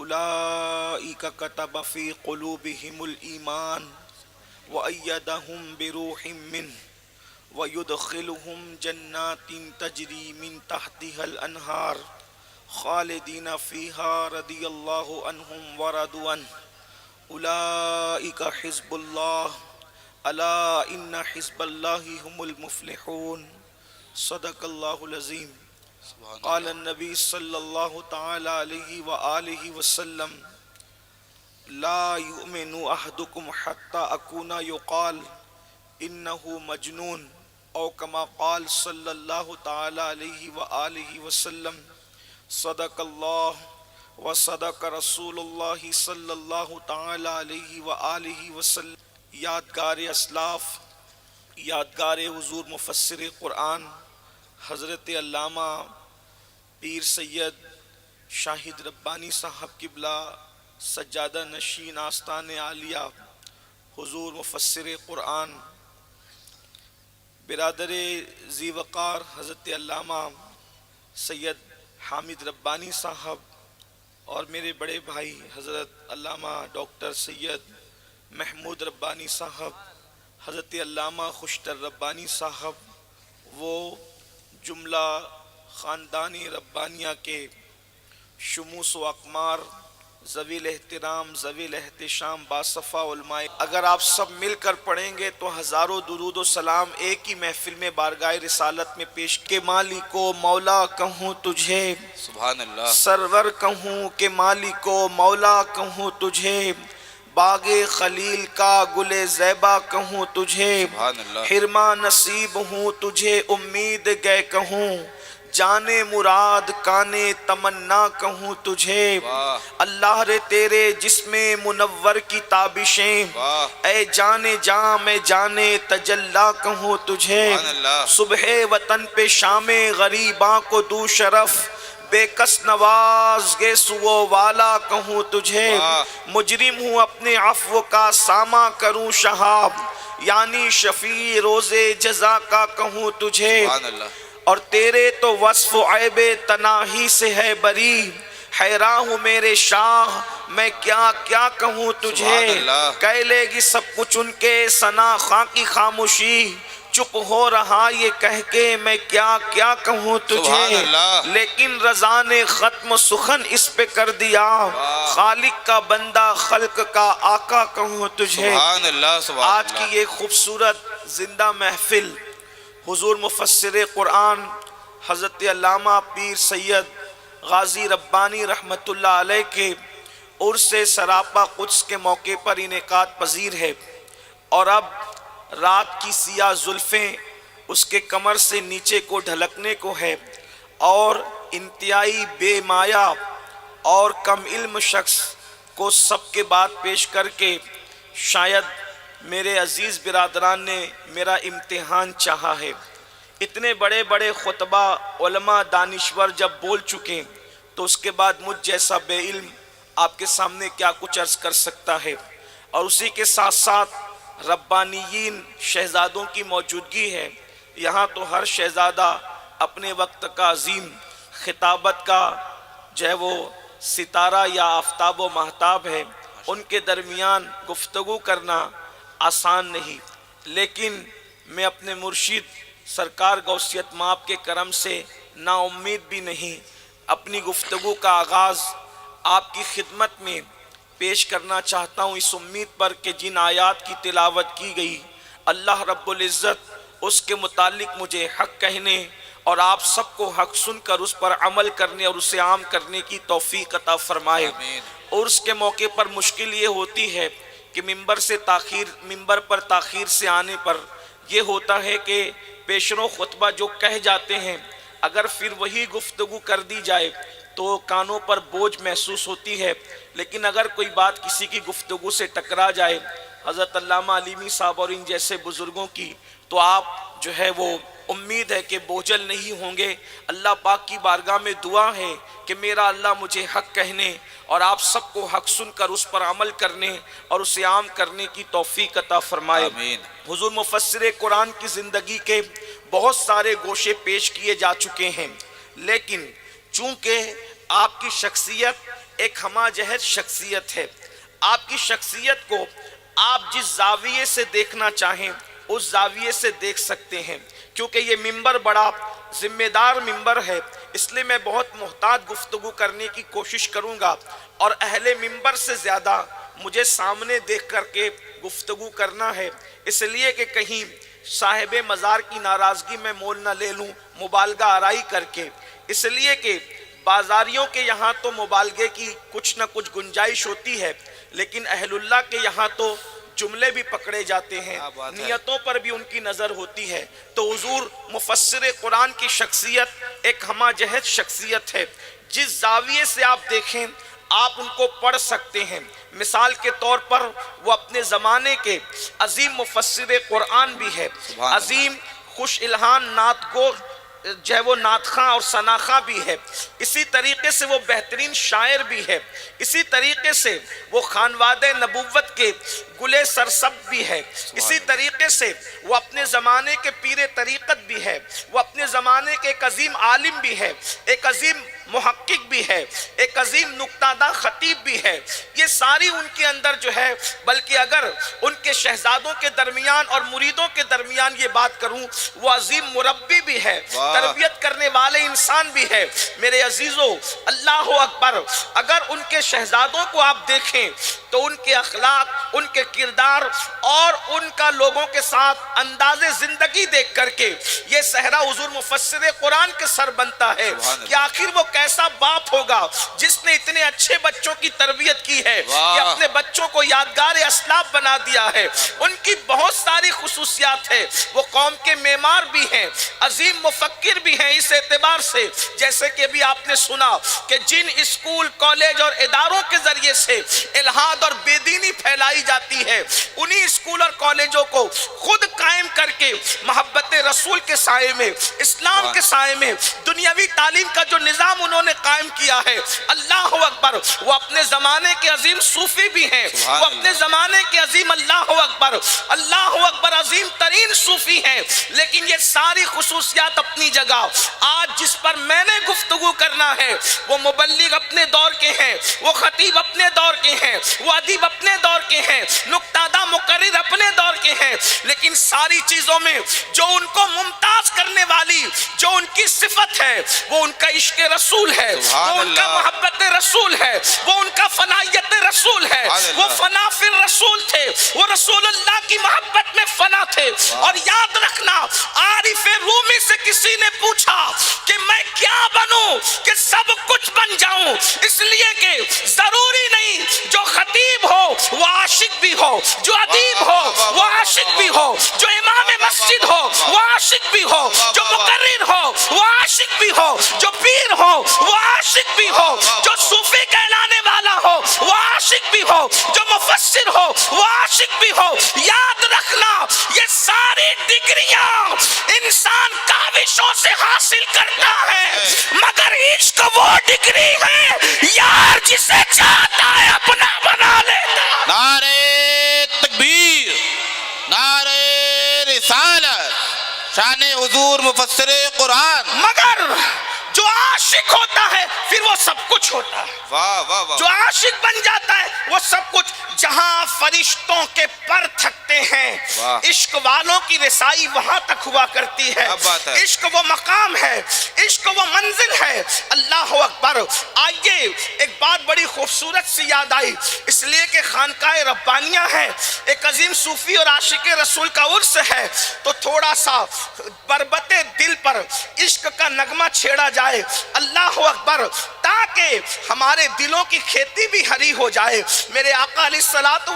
اولئک کتب فی قلوبہم الایمان وأیدہم بروح منہ وَيُدْخِلُهُمْ جَنَّاتٍ تَجْرِي مِنْ تَحْتِهَا الْأَنْهَارُ خَالِدِينَ فِيهَا رَضِيَ اللَّهُ عَنْهُمْ وَرَضُوا عَنْهُ أُولَئِكَ حِزْبُ اللَّهِ أَلَا إِنَّ حِزْبَ اللَّهِ هُمُ الْمُفْلِحُونَ صدق اللہ العظیم۔ قال النبی صلی اللہ تعالی علیہ وآلہ وسلم لا يؤمن أحدكم حتى أكون يقال إنه مجنون او کما قال صلی اللہ تعالی علیہ وآلہ وسلم صدق اللہ وصدق رسول اللہ صلی اللہ تعالی علیہ وآلہ وسلم۔ یادگار اسلاف، یادگار حضور مفسر قرآن حضرت علامہ پیر سید شاہد ربانی صاحب قبلہ سجادہ نشین آستان عالیہ حضور مفسر قرآن برادر ذی وقار حضرت علامہ سید حامد ربانی صاحب اور میرے بڑے بھائی حضرت علامہ ڈاکٹر سید محمود ربانی صاحب، حضرت علامہ خوشتر ربانی صاحب، وہ جملہ خاندان ربانیہ کے شموس و اقمار، ذوی الاحترام ذوی الاحتشام باصفا علماء، اگر آپ سب مل کر پڑھیں گے تو ہزاروں درود و سلام ایک ہی محفل میں بارگاہ رسالت میں پیش کہ مالک و مولا کہوں تجھے، سبحان اللہ، سرور کہوں کہ مالک و مولا کہوں تجھے، باغ خلیل کا گل زیبا کہوں تجھے، سبحان اللہ، حرما نصیب ہوں تجھے امید گئے کہوں، جانے مراد کانے تمنا کہوں تجھے، اللہ رے تیرے جسم منور کی تابشیں، اے جانے جاں میں جانے تجلا کہوں تجھے، صبح وطن پہ شام غریباں کو دو شرف، بے کس نواز گے سو والا کہوں تجھے، مجرم ہوں اپنے عفو کا ساماں کروں شہاب، یعنی شفیع روز جزا کا کہوں تجھے، اور تیرے تو وصف و عیب تناہی سے ہے بری، حیراں ہوں میرے شاہ میں کیا کیا کہوں تجھے، کہہ لے گی سب کچھ ان کے ثنا خاں کی خاموشی، چپ ہو رہا یہ کہہ کے میں کیا کیا کہوں تجھے، لیکن رضا نے ختم سخن اس پہ کر دیا، خالق کا بندہ خلق کا آقا کہوں تجھے۔ آج کی یہ خوبصورت زندہ محفل حضور مفسر قرآن حضرت علامہ پیر سید غازی ربانی رحمت اللہ علیہ کے عرس سراپا قدس کے موقع پر انعقاد پذیر ہے، اور اب رات کی سیاہ زلفیں اس کے کمر سے نیچے کو ڈھلکنے کو ہے، اور انتہائی بے مایہ اور کم علم شخص کو سب کے بعد پیش کر کے شاید میرے عزیز برادران نے میرا امتحان چاہا ہے۔ اتنے بڑے بڑے خطبہ علماء دانشور جب بول چکے تو اس کے بعد مجھ جیسا بے علم آپ کے سامنے کیا کچھ عرض کر سکتا ہے، اور اسی کے ساتھ ساتھ ربانیین شہزادوں کی موجودگی ہے۔ یہاں تو ہر شہزادہ اپنے وقت کا عظیم خطابت کا جو ہے وہ ستارہ یا آفتاب و مہتاب ہے، ان کے درمیان گفتگو کرنا آسان نہیں، لیکن میں اپنے مرشد سرکار غوثیت مآب کے کرم سے نا امید بھی نہیں، اپنی گفتگو کا آغاز آپ کی خدمت میں پیش کرنا چاہتا ہوں اس امید پر کہ جن آیات کی تلاوت کی گئی اللہ رب العزت اس کے متعلق مجھے حق کہنے اور آپ سب کو حق سن کر اس پر عمل کرنے اور اسے عام کرنے کی توفیق عطا فرمائے۔ اور اس کے موقع پر مشکل یہ ہوتی ہے کہ ممبر پر تاخیر سے آنے پر یہ ہوتا ہے کہ پیشرو خطبہ جو کہہ جاتے ہیں اگر پھر وہی گفتگو کر دی جائے تو کانوں پر بوجھ محسوس ہوتی ہے، لیکن اگر کوئی بات کسی کی گفتگو سے ٹکرا جائے حضرت علامہ علیمی صاحب اور ان جیسے بزرگوں کی، تو آپ جو ہے وہ امید ہے کہ بوجھل نہیں ہوں گے۔ اللہ پاک کی بارگاہ میں دعا ہے کہ میرا اللہ مجھے حق کہنے اور آپ سب کو حق سن کر اس پر عمل کرنے اور اسے عام کرنے کی توفیق عطا فرمائے۔ آمین۔ حضور مفسر قرآن کی زندگی کے بہت سارے گوشے پیش کیے جا چکے ہیں، لیکن چونکہ آپ کی شخصیت ایک ہمہ جہت شخصیت ہے. آپ کی شخصیت کو آپ جس زاویے سے دیکھنا چاہیں اس زاویے سے دیکھ سکتے ہیں. کیونکہ یہ منبر بڑا ذمہ دار منبر ہے، اس لیے میں بہت محتاط گفتگو کرنے کی کوشش کروں گا، اور اہل منبر سے زیادہ مجھے سامنے دیکھ کر کے گفتگو کرنا ہے، اس لیے کہ کہیں صاحب مزار کی ناراضگی میں مول نہ لے لوں مبالغہ آرائی کر کے. اس لیے کہ بازاریوں کے یہاں تو مبالغے کی کچھ نہ کچھ گنجائش ہوتی ہے، لیکن اہل اللہ کے یہاں تو جملے بھی پکڑے جاتے ہیں، نیتوں پر بھی ان کی نظر ہوتی ہے. تو حضور مفسر قرآن کی شخصیت ایک ہمہ جہت شخصیت ہے. جس زاویے سے آپ دیکھیں آپ ان کو پڑھ سکتے ہیں. مثال کے طور پر وہ اپنے زمانے کے عظیم مفسر قرآن بھی ہے، عظیم خوش الہان نعت گو جو ہے وہ نعت خواں اور ثنا خواں بھی ہے. اسی طریقے سے وہ بہترین شاعر بھی ہے. اسی طریقے سے وہ خانواد نبوت کے گلے سرسب بھی ہے. اسی طریقے سے وہ اپنے زمانے کے پیر طریقت بھی ہے. وہ اپنے زمانے کے ایک عظیم عالم بھی ہے، ایک عظیم محقق بھی ہے، ایک عظیم نکتہ داں خطیب بھی ہے. یہ ساری ان کے اندر جو ہے، بلکہ اگر ان کے شہزادوں کے درمیان اور مریدوں کے درمیان یہ بات کروں، وہ عظیم مربی بھی ہے، تربیت کرنے والے انسان بھی ہے. میرے عزیزو اللہ اکبر، اگر ان کے شہزادوں کو آپ دیکھیں تو ان کے اخلاق، ان کے کردار اور ان کا لوگوں کے ساتھ انداز زندگی دیکھ کر کے یہ صحرا حضور مفسر قرآن کے سر بنتا ہے کہ آخر وہ کیسا باپ ہوگا جس نے اتنے اچھے بچوں کی تربیت کی ہے کہ اپنے بچوں کو یادگار اسلاف بنا دیا ہے. ان کی بہت ساری خصوصیات ہے. وہ قوم کے معمار بھی ہیں، عظیم مفکر بھی ہیں اس اعتبار سے، جیسے کہ ابھی آپ نے سنا کہ جن اسکول کالج اور اداروں کے ذریعے سے الہاد اور بے دینی پھیلائی جاتی ہے، انہی اسکول اور کالجوں کو خود قائم کر کے محبت رسول کے سائے میں، اسلام کے سائے میں دنیاوی تعلیم کا جو نظام انہوں نے قائم کیا ہے. اللہ اکبر، وہ اپنے زمانے کے عظیم صوفی بھی ہیں، وہ اپنے زمانے کے عظیم اللہ اکبر عظیم ترین صوفی ہیں. لیکن یہ ساری خصوصیات اپنی جگہ. آج جس پر میں نے گفتگو کرنا ہے وہ مبلغ اپنے دور کے ہیں، وہ خطیب اپنے دور کے ہیں، وہ ادیب اپنے دور کے ہیں، نکتہ داں مقرر اپنے دور کے ہیں. لیکن ساری چیزوں میں جو ان کو ممتاز کرنے والی جو ان کی صفت ہے وہ ان کا عشق رسول ہے، وہ ان کا محبت رسول ہے، وہ ان کا فنائیت رسول ہے. وہ فنا فی الرسول تھے، وہ رسول اللہ کی محبت میں فنا تھے. اور یاد رکھنا، عارف رومی سے کسی نے پوچھا کہ میں کیا بنوں کہ سب کچھ بن جاؤں؟ اس لیے کہ ضروری نہیں جو خطیب ہو وہ عاشق بھی ہو، جو ادیب ہو وہ عاشق بھی ہو، جو امام مسجد ہو وہ عاشق بھی ہو، جو مقرر ہو وہ عاشق بھی ہو، جو پیر ہو وہ عاشق بھی ہو، جو صوفی کہلانے والا ہو وہ عاشق بھی ہو، جو مفسر ہو وہ عاشق بھی ہو. یاد رکھنا، یہ ساری ڈگریاں انسان کاوشوں سے حاصل کرتا ہے، مگر عشق وہ ڈگری ہے یار جسے چاہتا ہے اپنا بنا لیتا. نعرہ تکبیر، نعرہ رسالت، شان حضور مفسر قرآن. مگر جو عاشق ہوتا ہے پھر وہ سب کچھ ہوتا ہے. واہ واہ واہ. جو عاشق بن جاتا ہے وہ سب کچھ. جہاں فرشتوں کے پر تھکتے ہیں عشق والوں کی رسائی وہاں تک ہوا کرتی ہے. عشق وہ مقام ہے، عشق وہ منزل ہے. اللہ اکبر. آئیے ایک بات بڑی خوبصورت سی یاد آئی، اس لیے کہ خانقاہ ربانیہ ہے، ایک عظیم صوفی اور عاشق رسول کا عرس ہے، تو تھوڑا سا بربط دل پر عشق کا نغمہ چھیڑا جائے. اللہ اکبر، تاکہ ہمارے دلوں کی کھیتی بھی ہری ہو جائے. میرے آقا علیہ الصلوۃ